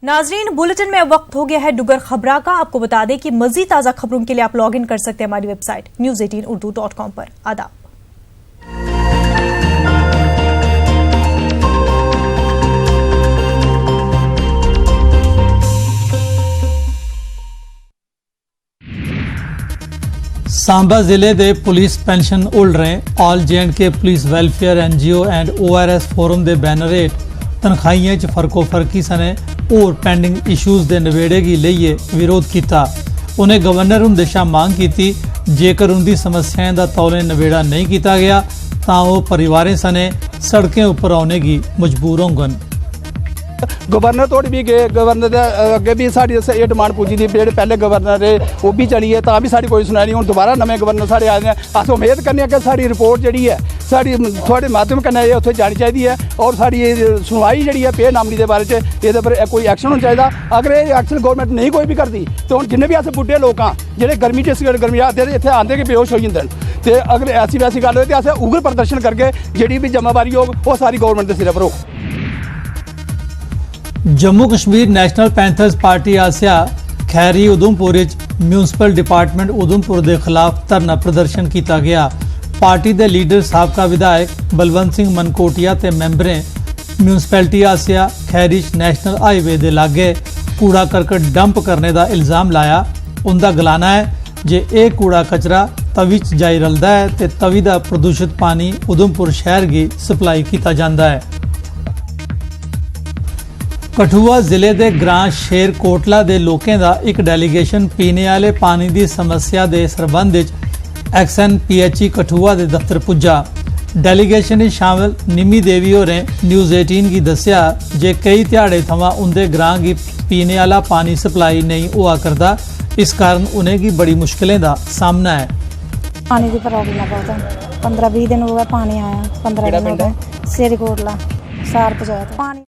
नाजरीन, बुलेटिन में वक्त हो गया है डुगर खबरा का। आपको बता दें कि मजीद ताज़ा खबरों के लिए आप लॉग इन कर सकते हैं हमारी वेबसाइट news18urdu.com पर। आदाब। सांबा जिले के पुलिस पेंशन होल्डरें all J&K police welfare NGO and ORS forum के बैनर हेठ तनखाहियों च फर्कोफर्की सने होर पेंडिंग इशूज़ के नवेड़े की लेइए विरोध किया। उन्हें गवर्नर ਨੂੰ दिशा मांग की जेकर उनकी समस्याएं का तौले नवेड़ा नहीं किया गया तो वह परिवारें सने सड़कें उपर आने की मजबूर होंगे। गवर्नर तोड़ भी गए, गवर्नर अगे भी साड़ी ये डिमांड पुजी थी, जो पहले गवर्नर है वो भी चली है, तो भी साड़ी कोई सुनाई नहीं। हूँ दोबारा नवे गवर्नर साढ़े आए हैं, अस उम्मीद करने कि साड़ी रिपोर्ट जी है साड़ी थोड़े माध्यम कन्नै उत्थे जानी चाहिए है और साड़ी सुनवाई जी है पे नामनी के बारे में ये पर कोई एक्शन होना चाहिए। अगर ये एक्शन गवर्नमेंट नहीं कोई भी करती तो हम जिन्हें भी अस बुढ़े लोग हाँ जो गर्मी च गर्मी आते इतने आते कि बेहोश हो जाते हैं, तो अगर ऐसी वैसी गल हो तो अस उग्र प्रदर्शन करके जी भी जमाबारी हो वो सारी गवर्नमेंट के सिरे पर हो। Jammu Kashmir National Panthers Party Asiya Khairi Udhampur municipal department Udhampur के खिलाफ धरना प्रदर्शन किया गया। पार्टी के लीडर साबका विधायक बलवंत सिंह मनकोटिया ते मैंबरें म्यूनसिपैलिटी आसिया खैरी नैशनल हाईवे के लागे कूड़ा करकट डंप करने का इल्जाम लाया। उनका गलाना है जे ये कूड़ा कचरा तवी च जाई रलदा है ते तवी का प्रदूषित पानी उधमपुर शहर की सप्लाई किया जाता है। कठुआ जिले के ग्रां शेर कोटला के लोगों का एक डेलीगेशन पीने वाले पानी की समस्या के संबंध XNPHE कठुआ के दफ्तर पुजा। डेलीगेशन में शामिल निमी देवी होरें न्यूज़ 18 की दस्या जे कई दिहाड़े थमां उनके ग्रां की पीने वाला पानी सप्लाई नहीं हुआ करता, इस कारण उन्हें की बड़ी मुश्किलें का सामना है। पानी की प्रॉब्लम बहुत है, 15-20 दिन हो गए पानी आया, 15 दिन हो गए शेर कोटला सार पंचायत पानी